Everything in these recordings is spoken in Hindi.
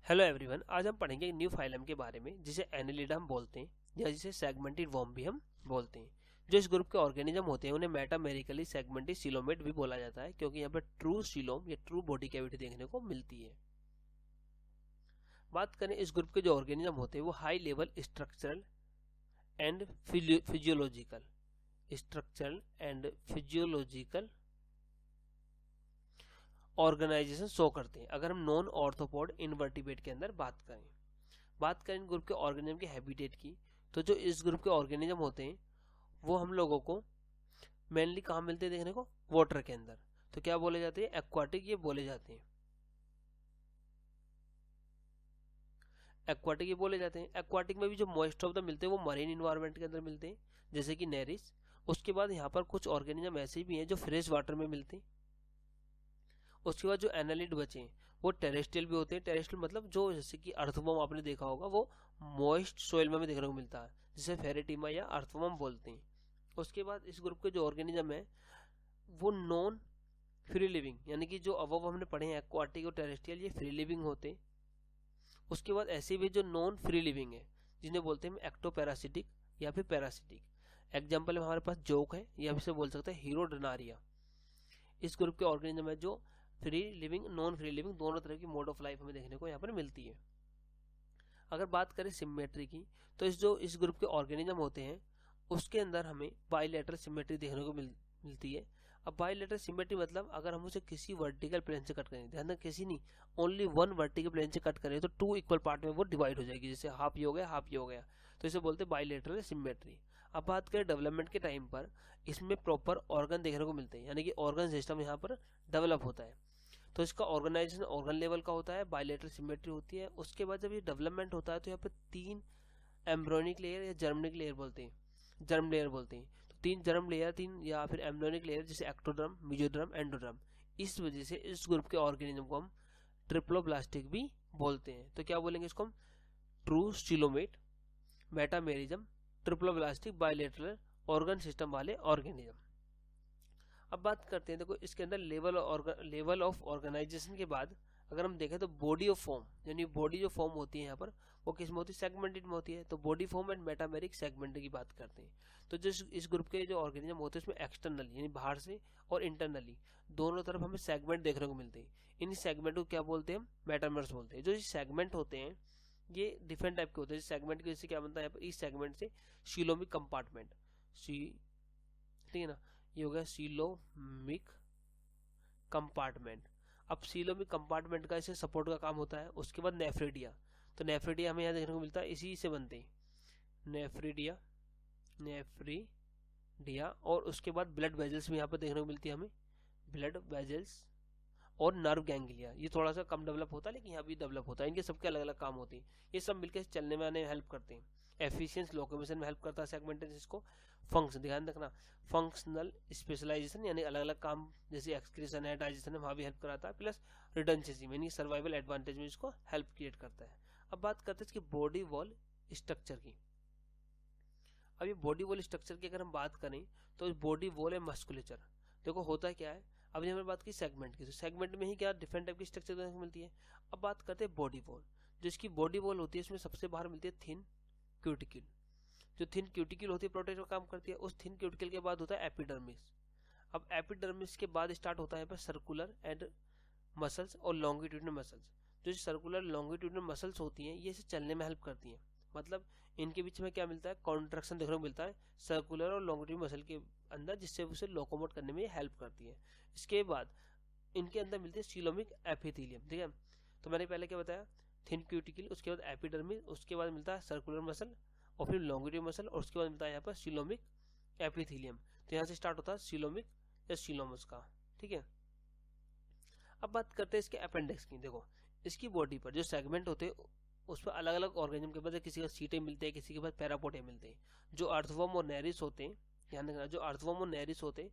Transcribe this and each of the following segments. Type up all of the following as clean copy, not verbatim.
हेलो एवरीवन, आज हम पढ़ेंगे एक न्यू फाइलम के बारे में जिसे एनेलिडा हम बोलते हैं या जिसे सेगमेंटेड वर्म भी हम बोलते हैं। जो इस ग्रुप के ऑर्गेनिज्म होते हैं उन्हें मेटामेरिकली सेगमेंटेड सीलोमेट भी बोला जाता है, क्योंकि यहाँ पर ट्रू सीलोम या ट्रू बॉडी कैविटी देखने को मिलती है। बात करें इस ग्रुप के जो ऑर्गेनिज्म होते हैं वो high level structural and physiological organization show करते हैं। अगर हम नॉन ऑर्थोपोड इनवर्टिब्रेट के अंदर बात करें इन ग्रुप के ऑर्गेनिज्म के हैबिटेट की, तो जो इस ग्रुप के ऑर्गेनिज्म होते हैं वो हम लोगों को मेनली कहाँ मिलते हैं देखने को, वाटर के अंदर। तो क्या बोले जाते हैं, एक्वाटिक ये बोले जाते हैं। एक्वाटिक में भी जो मोस्ट ऑफ द मिलते हैं वो मरीन इन्वायरमेंट के अंदर मिलते हैं, जैसे कि नेरिस। उसके बाद यहाँ पर कुछ ऑर्गेनिज्म ऐसे भी हैं जो फ्रेश वाटर में मिलते हैं। उसके बाद जो एनालिड बचे हैं वो टेरेस्ट्रियल भी होते हैं। टेरेस्ट्रियल मतलब जो जैसे कि अर्थवर्म आपने देखा होगा वो मॉइस्ट सोइल में देखने को मिलता है, जिसे फेरेटिमा या अर्थवर्म बोलते हैं। उसके बाद इस ग्रुप के जो ऑर्गेनिज्म है वो नॉन फ्री लिविंग, यानी कि जो अब हमने पढ़े हैं एक्वाटिक और टेरेस्ट्रियल, ये फ्री लिविंग होते हैं। उसके बाद ऐसे भी जो नॉन फ्री लिविंग है जिन्हें बोलते हैं एक्टोपैरासिटिक या फिर पैरासिटिक। एग्जाम्पल में हमारे पास जोक है या फिर बोल सकते हैं हीरोडनारिया। इस ग्रुप के ऑर्गेनिज्म है जो free living non free living दोनों तरह की मोड ऑफ लाइफ हमें देखने को यहाँ पर मिलती है। अगर बात करें सिमेट्री की, तो इस ग्रुप के ऑर्गेनिज्म होते हैं उसके अंदर हमें बाइलेटरल सिमेट्री देखने को मिलती है। अब बाइलेटरल सिमेट्री मतलब अगर हम उसे किसी वर्टिकल प्लेन से कट करें, ध्यान दें किसी नहीं, ओनली वन वर्टिकल प्लेन से कट करें तो टू इक्वल पार्ट में वो डिवाइड हो जाएगी, जैसे हाफ ये हो गया हाफ ये हो गया, तो इसे बोलते हैं बाइलेटरल सिमेट्री। अब बात करें डेवलपमेंट के टाइम पर, इसमें प्रॉपर ऑर्गन देखने को मिलते हैं, यानी कि ऑर्गन सिस्टम यहाँ पर डेवलप होता है। तो इसका ऑर्गेनाइजेशन ऑर्गन लेवल का होता है, बाइलेटरल सिमेट्री होती है। उसके बाद जब ये डेवलपमेंट होता है तो यहाँ पे तीन एम्ब्रोनिक लेयर या जर्म लेयर बोलते हैं। तो तीन जर्म लेयर, तीन या फिर एम्ब्रोनिक लेयर, जैसे एक्टोडर्म, मेसोडर्म, एंडोडर्म। इस वजह से इस ग्रुप के ऑर्गेनिज्म को हम ट्रिप्लोब्लास्टिक भी बोलते हैं। तो क्या बोलेंगे इसको हम, true coelomate, metamerism, triploblastic, bilateral organ system वाले ऑर्गेनिज्म। अब बात करते हैं, देखो इसके अंदर लेवल ऑफ ऑर्गेनाइजेशन के बाद अगर हम देखें तो बॉडी ऑफ फॉर्म, यानी बॉडी जो फॉर्म होती है यहाँ पर वो किस में होती है, सेगमेंटेड में होती है। तो body form and metameric segment की बात करते हैं। तो जो इस ग्रुप के जो ऑर्गेनिज्म होते हैं उसमें एक्सटर्नली यानी बाहर से और इंटरनली दोनों तरफ हमें सेगमेंट देखने को मिलते हैं। इन सेगमेंट को क्या बोलते हैं, हम मेटामर्स बोलते हैं। जो सेगमेंट होते हैं ये डिफरेंट टाइप के होते हैं। सेगमेंट की वजह से क्या बनता है, इस सेगमेंट से सीलोमिक कंपार्टमेंट, ठीक है ना, ये हो गया सीलोमिक कंपार्टमेंट। अब सीलोमिक कंपार्टमेंट का इसे सपोर्ट का काम होता है। उसके बाद नेफ्रिडिया, तो नेफ्रिडिया हमें यहाँ देखने को मिलता है, इसी से बनते हैं नेफ्रिडिया। और उसके बाद ब्लड वेजल्स भी यहाँ पर देखने को मिलती है हमें, ब्लड वेजल्स और नर्व गैंग्लिया। ये थोड़ा सा कम डेवलप होता है लेकिन यहाँ भी डेवलप होता है। इनके सबके अलग अलग काम होते हैं, ये सब मिलकर चलने में आने हेल्प करते हैं। एफिशिएंस लोकोमोशन में हेल्प करता है सेगमेंटेशन को। फंक्शन, ध्यान रखना, फंक्शनल स्पेशलाइजेशन यानी अलग अलग काम, जैसे एक्सक्रीशन है, डाइजेशन है, वहाँ भी हेल्प कराता है। प्लस रिडंडेंसी यानी सर्वाइवल एडवांटेज में इसको हेल्प क्रिएट करता है। अब बात करते हैं इसकी बॉडी वॉल स्ट्रक्चर की। अब ये बॉडी वॉल स्ट्रक्चर की अगर हम बात करें तो बॉडी वॉल है मस्कुलेचर। देखो होता क्या है, अभी हमने बात की सेगमेंट की, तो सेगमेंट में ही क्या डिफरेंट टाइप की स्ट्रक्चर देखने को मिलती है। अब बात करते हैं बॉडी वॉल। जो इसकी बॉडी वॉल होती है इसमें सबसे बाहर मिलती है थिन क्यूटिकल। जो थिन क्यूटिकल होती है प्रोटेक्ट का काम करती है। उस थिन क्यूटिकल के बाद होता है एपिडर्मिस। अब एपिडर्मिस के बाद स्टार्ट होता है सर्कुलर एंड मसल्स और लॉन्गिट्यूडनल मसल्स। जो सर्कुलर लॉन्गिट्यूडनल मसल्स होती हैं ये इसे चलने में हेल्प करती हैं। मतलब इनके बीच में क्या मिलता है, कॉन्ट्रैक्शन देखने को मिलता है सर्कुलर और लॉन्गिट्यूडनल मसल के अंदर, जिससे उसे लोकोमोट करने में हेल्प करती है। इसके बाद इनके अंदर मिलती है सीलोमिक एपिथेलियम, ठीक है। तो मैंने पहले क्या बताया, थिन क्यूटिकल, उसके बाद एपिडर्मिस, उसके बाद मिलता है सर्कुलर मसल और फिर लॉन्गिट्यूडनल मसल, और उसके बाद मिलता है यहाँ पर सीलोमिक एपिथेलियम। तो यहाँ से स्टार्ट होता है सीलोमिक या सीलोमस का, ठीक है। अब बात करते हैं इसके अपेंडिक्स की। देखो इसकी बॉडी पर जो सेगमेंट होते हैं उस पर अलग अलग ऑर्गेनिज्म के पास किसी का सीटे मिलते हैं, किसी के पास पैरापोडिया मिलते हैं। जो अर्थवर्म और नेरिस होते हैं, ध्यान रखना, जो अर्थवर्म और नेरिस होते हैं,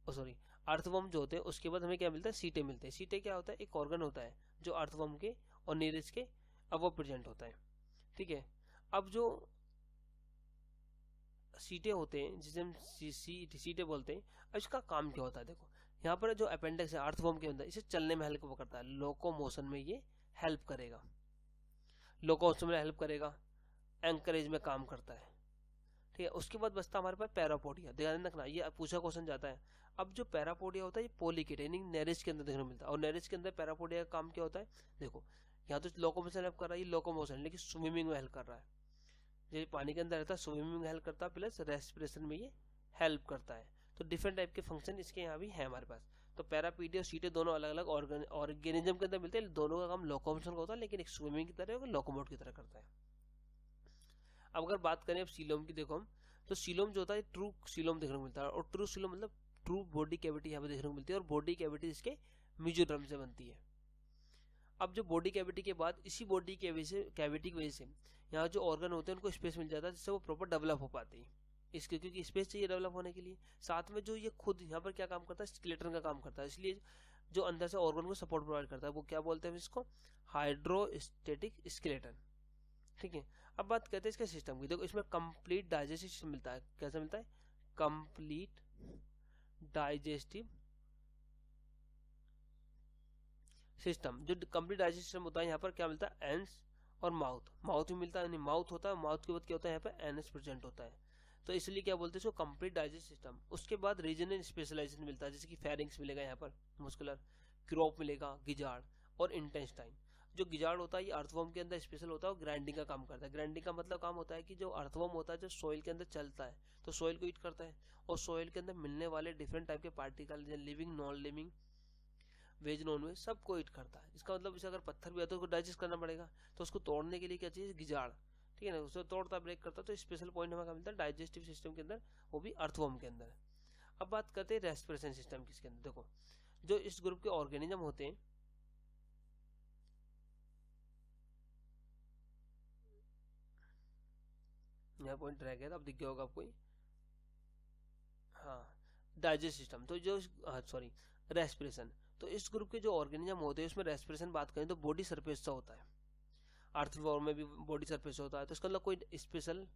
सॉरी अर्थवर्म जो होते हैं उसके बाद हमें क्या मिलता है, सीटे मिलते हैं। सीटे क्या होता है, एक ऑर्गन होता है जो अर्थवर्म के और नेरिस के अब प्रेजेंट होता है, ठीक है। अब जो सीटे होते हैं जिसे हम सीटे बोलते हैं, अब इसका काम क्या होता है, देखो यहाँ पर जो अपेंडिक्स है अर्थवर्म के अंदर, इसे चलने में हेल्प करता है, लोकोमोशन में ये हेल्प करेगा। लोकोमोशन में हेल्प करेगा, एंकरेज में काम करता है। ठीक है, उसके बाद बचता हमारे पास पैरापोडिया। ध्यान रखना, ये पूछा क्वेश्चन जाता है। अब जो पैरापोडिया होता है ये पोलिकेट यानी नेरिस के अंदर देखने को मिलता है। और नेरिस के अंदर पैरापोडिया का काम क्या होता है, देखो यहाँ तो लोकोमोशन हेल्प कर रहा है, ये लोकोमोशन, लेकिन स्विमिंग में हेल्प कर रहा है। ये पानी के अंदर रहता है, स्विमिंग में हेल्प करता है, प्लस रेस्पिरेशन में ये हेल्प करता है। तो डिफरेंट टाइप के फंक्शन इसके यहाँ भी है हमारे पास। तो पैरापीडिया और सीटे दोनों अलग अलग ऑर्गेनिज्म के अंदर मिलते हैं, दोनों का काम लोकोमोशन का होता है, लेकिन एक स्विमिंग की तरह और लोकोमोट की तरह करता है। अब अगर बात करें अब सीलोम की, देखो हम तो सीलोम जो होता है ट्रू सीलोम देखने को मिलता है। और ट्रू सीलोम मतलब ट्रू बॉडी कैविटी यहाँ पे देखने को मिलती है, और बॉडी कैविटी इसके मेसोडर्म से बनती है। अब जो बॉडी कैविटी के बाद इसी बॉडी कैविटी की वजह से यहाँ जो ऑर्गन होते हैं उनको स्पेस मिल जाता है, जिससे वो प्रॉपर डेवलप हो पाते हैं। इसके क्योंकि स्पेस चाहिए डेवलप होने के लिए। साथ में जो ये खुद यहाँ पर क्या काम करता है, स्केलेटन का काम करता है, इसलिए जो अंदर से ऑर्गन को सपोर्ट प्रोवाइड करता है वो क्या बोलते हैं इसको, हाइड्रोस्टेटिक स्केलेटन। ठीक है, अब बात करते हैं इसके सिस्टम की। देखो इसमें कंप्लीट डाइजेस्टिव सिस्टम मिलता है। कैसा मिलता है, कंप्लीट डाइजेस्टिव सिस्टम। जो कंप्लीट डाइजेस्टिव सिस्टम होता है यहाँ पर क्या मिलता है, एंस और माउथ। माउथ भी मिलता है, यानी माउथ होता है, माउथ के बाद क्या होता है यहाँ पे एनएस प्रेजेंट होता है। तो इसलिए क्या बोलते हैं इसको कंप्लीट डाइजेस्ट सिस्टम। उसके बाद रीजनल स्पेशलाइजेशन मिलता है, जैसे कि फेरिंग्स मिलेगा यहाँ पर, मस्कुलर, क्रोप मिलेगा, गिजार्ड और इंटेस्टाइन। जो गिजार्ड होता है ये अर्थवर्म के अंदर स्पेशल होता है और ग्राइंडिंग का काम करता है। ग्राइंडिंग का मतलब काम होता है कि जो अर्थवर्म होता है जो सॉइल के अंदर चलता है तो सॉइल को ईट करता है, और सॉइल के अंदर मिलने वाले डिफरेंट टाइप के particle living non living veg non veg सबको ईट करता है। इसका मतलब इसे अगर पत्थर भी आता है उसको डाइजेस्ट करना पड़ेगा, तो उसको तोड़ने के लिए क्या चाहिए, गिजाड़। ठीक है ना, उसे तोड़ता ब्रेक करता। तो स्पेशल पॉइंट हमें मिलता है डाइजेस्टिव सिस्टम के अंदर, वो भी अर्थवर्म के अंदर। अब बात करते हैं रेस्पिरेशन सिस्टम किसके अंदर। देखो जो इस ग्रुप के ऑर्गेनिज्म होते हैं, यहाँ पॉइंट रह गया था, अब दिख गया होगा आपको। हाँ, डाइजेस्ट सिस्टम, तो जो सॉरी रेस्पिरेशन। तो इस ग्रुप के जो ऑर्गेनिज्म होते हैं उसमें रेस्पिरेशन बात करें तो बॉडी सरफेस से होता है। अर्थवर्म में भी बॉडी सरफेस होता है, तो इसका मतलब कोई स्पेशल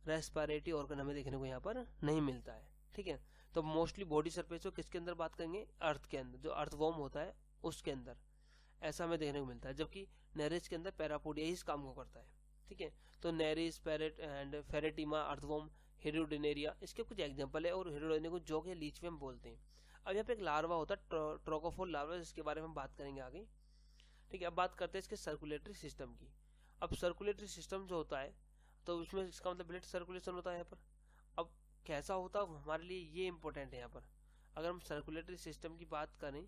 रेस्पिरेटरी ऑर्गन हमें देखने को यहाँ पर नहीं मिलता है। ठीक है, तो मोस्टली बॉडी सरफेस को किसके अंदर बात करेंगे, अर्थ के अंदर, जो अर्थवर्म होता है उसके अंदर ऐसा हमें देखने को मिलता है। जबकि नेरिस के अंदर पैरापोडिया ही इस काम को करता है। ठीक है, तो नेरिस, पैरेट एंड फेरेटिमा, अर्थवर्म, हेरोडिनेरिया इसके कुछ एग्जांपल है। और हेरोडिनेरिया को जो कि लीचवर्म बोलते हैं। अब यहाँ पे एक लार्वा होता है ट्रोकोफोर लार्वा, जिसके बारे में हम बात करेंगे आगे। ठीक है, अब बात करते हैं इसके सर्कुलेटरी सिस्टम की। अब सर्कुलेटरी सिस्टम जो होता है तो उसमें इसका मतलब ब्लड सर्कुलेशन होता है यहाँ पर। अब कैसा होता है हमारे लिए ये इंपॉर्टेंट है यहाँ पर। अगर हम सर्कुलेटरी सिस्टम की बात करें,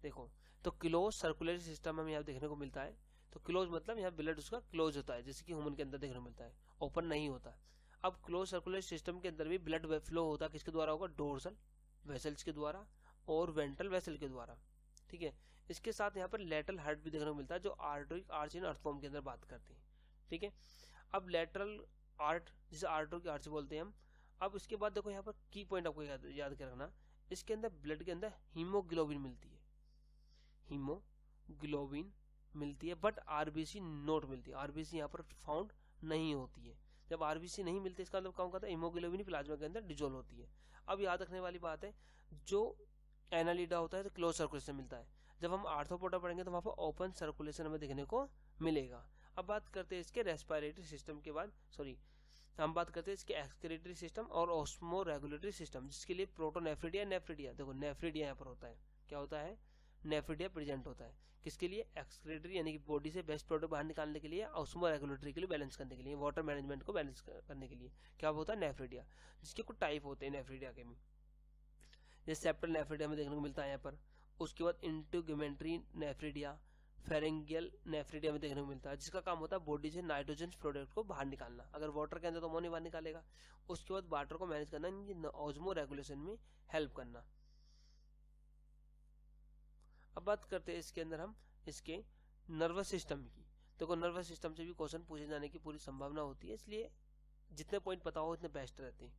देखो तो क्लोज सर्कुलेटरी सिस्टम हमें यहाँ देखने को मिलता है। तो क्लोज मतलब यहाँ ब्लड उसका क्लोज होता है, जैसे कि ह्यूमन के अंदर देखने को मिलता है, ओपन नहीं होता। अब क्लोज सर्कुलेटरी सिस्टम के अंदर भी ब्लड फ्लो होता है, किसके द्वारा होगा, डोर्सल वेसल्स के द्वारा और वेंट्रल वेसल के द्वारा। ठीक है, इसके साथ यहाँ पर लेटरल हार्ट भी देखने को मिलता है, जो आर्टरिक आर्च इन अर्थफॉर्म के अंदर बात करते हैं। ठीक है, अब लेटरल आर्ट जिसे आर्टरी आर्च बोलते हैं हम। अब इसके बाद देखो यहाँ पर की पॉइंट आपको याद कर रखना, इसके अंदर ब्लड के अंदर हीमोग्लोबिन मिलती है, हीमोग्लोबिन मिलती है, बट आरबीसी नोट मिलती है। आरबीसी यहाँ पर फाउंड नहीं होती है। जब आरबीसी नहीं मिलती इसका मतलब काम करता है हीमोग्लोबिन प्लाज्मा के अंदर डिजोल्व होती है। अब याद रखने वाली बात है, जो एनालिडा होता है तो क्लोज सर्कुलेशन मिलता है। जब हम आर्थ्रोपोडा पढ़ेंगे तो वहां पर ओपन सर्कुलेशन हमें देखने को मिलेगा। अब बात करते हैं इसके रेस्पिरेटरी सिस्टम के बाद, सॉरी हम बात करते हैं इसके एक्सक्रीटरी सिस्टम और ऑस्मो रेगुलेटरी सिस्टम, जिसके लिए प्रोटोनेफ्रिडिया, नेफ्रिडिया, देखो नेफ्रिडिया यहाँ पर होता है, क्या होता है, नेफ्रिडिया प्रेजेंट होता है। किसके लिए, एक्सक्रीटरी यानी कि बॉडी से बेस्ट प्रोडक्ट बाहर निकालने के लिए, ऑस्मो रेगुलेटरी के लिए, बैलेंस करने के लिए, वाटर मैनेजमेंट को बैलेंस करने के लिए क्या होता है, नेफ्रिडिया। जिसके कुछ टाइप होते हैं नेफ्रिडिया के भी, जैसे सेप्टल नेफ्रिडिया में देखने को मिलता है यहाँ पर। उसके बाद इंटीग्यूमेंट्री नेफ्रिडिया, फेरेंगियल नेफ्रिडिया में देखने को मिलता है, जिसका काम होता है बॉडी से नाइट्रोजन प्रोडक्ट को बाहर निकालना। अगर वाटर के अंदर तो अमोनिया बाहर निकालेगा। उसके बाद वाटर को मैनेज करना, ऑस्मो रेगुलेशन में हेल्प करना। अब बात करते हैं इसके अंदर हम इसके नर्वस सिस्टम की। देखो नर्वस सिस्टम से भी क्वेश्चन पूछे जाने की पूरी संभावना होती है, इसलिए जितने पॉइंट पता हो उतने बेस्ट रहते हैं।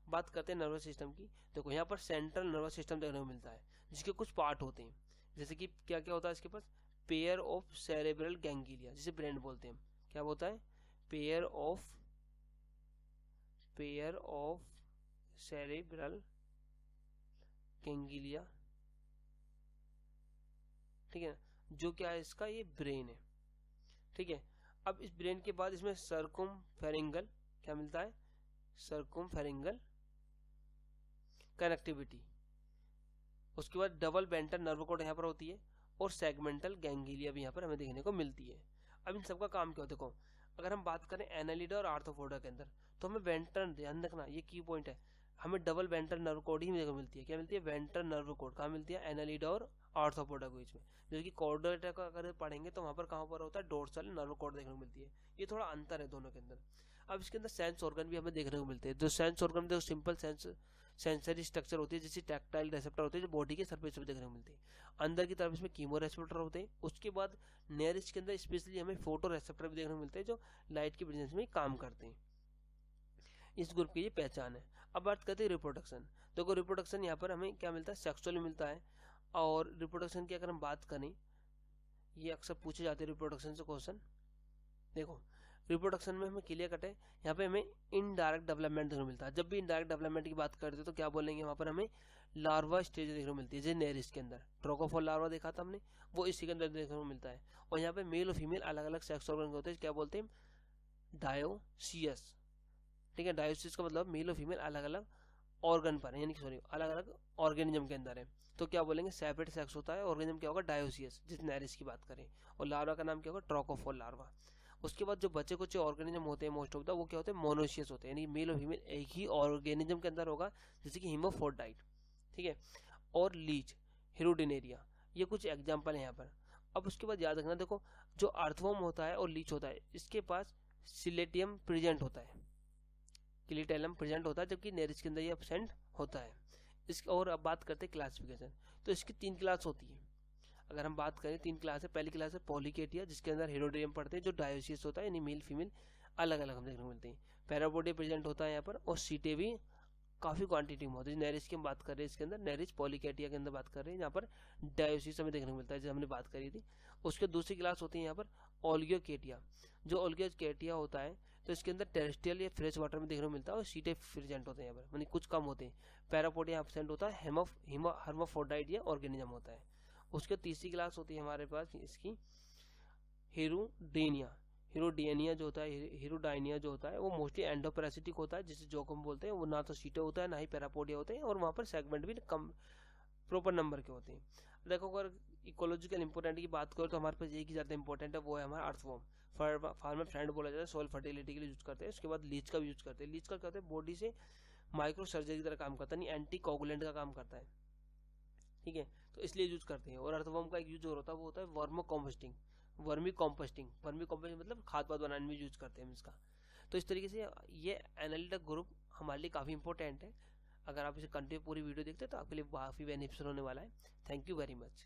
बात करते हैं नर्वस सिस्टम की। देखो यहाँ पर सेंट्रल नर्वस सिस्टम देखने को मिलता है, जिसके कुछ पार्ट होते हैं, जैसे कि क्या क्या होता है इसके पास, पेयर ऑफ सेरेब्रल गैंग्लिया, जिसे ब्रेन बोलते हैं। क्या होता है, पेयर ऑफ सेरेब्रल गैंग्लिया। ठीक है, जो क्या है इसका, ये ब्रेन है। ठीक है। अब इस ब्रेन के बाद इसमें सर्कुमफेरेंगल क्या मिलता है, सर्कुमफेरेंगल कनेक्टिविटी। उसके बाद डबल वेंट्रल नर्व कॉर्ड यहाँ पर होती है और सेगमेंटल गैंग्लिया भी यहाँ पर हमें देखने को मिलती है। अब इन सबका काम क्या होता है, देखो अगर हम बात करें एनालिडा और आर्थ्रोपोडा के अंदर, तो हमें वेंट्रल, ध्यान रखना ये की पॉइंट है, हमें डबल वेंट्रल नर्व कॉर्ड ही देखने को मिलती है। क्या मिलती है, वेंट्रल नर्व कॉर्ड। कहाँ मिलती है, एनालिडा और आर्थ्रोपोडा के बीच में। जैसे कि कॉर्डेटा का अगर पढ़ेंगे तो वहाँ पर कहाँ पर होता है, डोर्सल नर्व कॉर्ड देखने को मिलती है। ये थोड़ा अंतर है दोनों के अंदर। अब इसके अंदर सेंस ऑर्गन भी हमें देखने को मिलते हैं। जो सेंस ऑर्गन जो सिंपल सेंसरी स्ट्रक्चर होती है, जैसे टैक्टाइल रिसेप्टर होते हैं जो बॉडी के सरफेस पर देखने को मिलती है। अंदर की तरफ इसमें कीमो रेसेप्टर होते हैं। उसके बाद नेरिस के अंदर स्पेशली हमें फोटो रेसेप्टर भी देखने को मिलते हैं जो लाइट की प्रेजेंस में काम करते हैं। इस ग्रुप की ये पहचान है। अब बात करते हैं रिप्रोडक्शन। देखो रिप्रोडक्शन यहाँ पर हमें क्या मिलता है, सेक्सुअली मिलता है। और रिप्रोडक्शन की अगर हम बात करें, ये अक्सर पूछे जाते हैं रिप्रोडक्शन से क्वेश्चन। देखो रिप्रोडक्शन में हमें क्लियर कट है, यहाँ पे हमें इनडायरेक्ट डेवलपमेंट देखने को मिलता है। जब भी इनडायरेक्ट डेवलपमेंट की बात करते हैं तो क्या बोलेंगे, वहाँ पर हमें लार्वा स्टेज देखने को मिलती है। जैसे नेरिस के अंदर ट्रोकोफोर लार्वा देखा था हमने, वो इसी के अंदर देखने को मिलता है। और यहाँ पे मेल और फीमेल अलग अलग सेक्स ऑर्गन होते हैं, क्या बोलते हैं, डायोसियस। ठीक है, डायोसियस का मतलब मेल और फीमेल अलग अलग ऑर्गन पर है, यानी कि सॉरी अलग अलग ऑर्गेनिज्म के अंदर है। तो क्या बोलेंगे, सेपरेट सेक्स होता है, ऑर्गेनिज्म क्या होगा, डायोसियस, जिस नेरिस की बात करें। और लार्वा का नाम क्या होगा, ट्रोकोफोर लार्वा। उसके बाद जो बचे कुछ ऑर्गेनिज्म होते हैं मोस्ट ऑफ द, वो क्या होते हैं, मोनोशियस होते हैं, यानी मेल और फीमेल एक ही ऑर्गेनिज्म के अंदर होगा, जैसे कि हिमोफोर्डाइट। ठीक है, और लीच, हिरोडिनेरिया, ये कुछ एग्जाम्पल है यहाँ पर। अब उसके बाद याद रखना, देखो जो अर्थवर्म होता है और लीच होता है, इसके पास सिलेटियम प्रेजेंट होता है, क्लिटेलम प्रेजेंट होता है, जबकि नेरिस के अंदर ये एब्सेंट होता है। इस और अब बात करते हैं क्लासिफिकेशन। तो इसकी 3 क्लास होती है। अगर हम बात करें 3 क्लास है। पहली क्लास है पॉलीकेटिया, जिसके अंदर हेरोडियम पढ़ते हैं, जो डायोसियस होता है, यानी मेल फीमेल अलग अलग हम देखने को मिलते हैं। पैरापोडिया प्रेजेंट होता है यहाँ पर, और सीटे भी काफ़ी क्वांटिटी में होती है। नेरिस की हम बात कर रहे हैं, इसके अंदर नेरिस पॉलीकेटिया के अंदर बात कर रहे हैं, यहाँ पर डायोसियस हमें देखने को मिलता है, जैसे हमने बात करी थी। उसके दूसरी क्लास होती है यहाँ पर ओलिगोकेटिया। जो ओलिगोकेटिया होता है तो इसके अंदर टेरेस्ट्रियल या फ्रेश वाटर में देखने को मिलता है, और सीटे प्रेजेंट होते हैं यहाँ पर, यानी कुछ कम होते हैं। पैरापोडिया एब्सेंट होता है, हर्माफ्रोडाइट या ऑर्गेनिज्म होता है। उसके तीसरी क्लास होती है हमारे पास इसकी हीरोडेनिया। हीरोडेनिया जो होता है, हीरोडाइनिया जो होता है, वो मोस्टली एंडोपैरासिटिक होता है, जिसे जोकम बोलते हैं। वो ना तो सीटे होता है ना ही पैरापोडिया होते हैं, और वहाँ पर सेगमेंट भी कम प्रॉपर नंबर के होते हैं। देखो अगर इकोलॉजिकल इंपॉर्टेंट की बात करो तो हमारे पास एक ही ज़्यादा इंपॉर्टेंट है, वो है हमारा अर्थवर्म। फार्मर फ्रेंड बोला जाता है, सॉइल फर्टिलिटी के लिए यूज करते हैं। उसके बाद लीच का भी यूज करते हैं। लीच का क्या होता है, बॉडी से माइक्रो सर्जरी की तरह काम करता है, नहीं एंटी कोगुलेंट का काम करता है। ठीक है, तो इसलिए यूज करते हैं। और अर्थवर्म का एक यूज और होता है, वो होता है वर्मी कॉम्पोस्टिंग मतलब खाद पाद बनाने में यूज करते हैं इसका। तो इस तरीके से ये एनालिटिक ग्रुप हमारे लिए काफ़ी इंपॉर्टेंट है। अगर आप इसे कंटिन्यू पूरी वीडियो देखते हैं तो आपके लिए काफ़ी बेनिफिशियल होने वाला है। Thank you very much.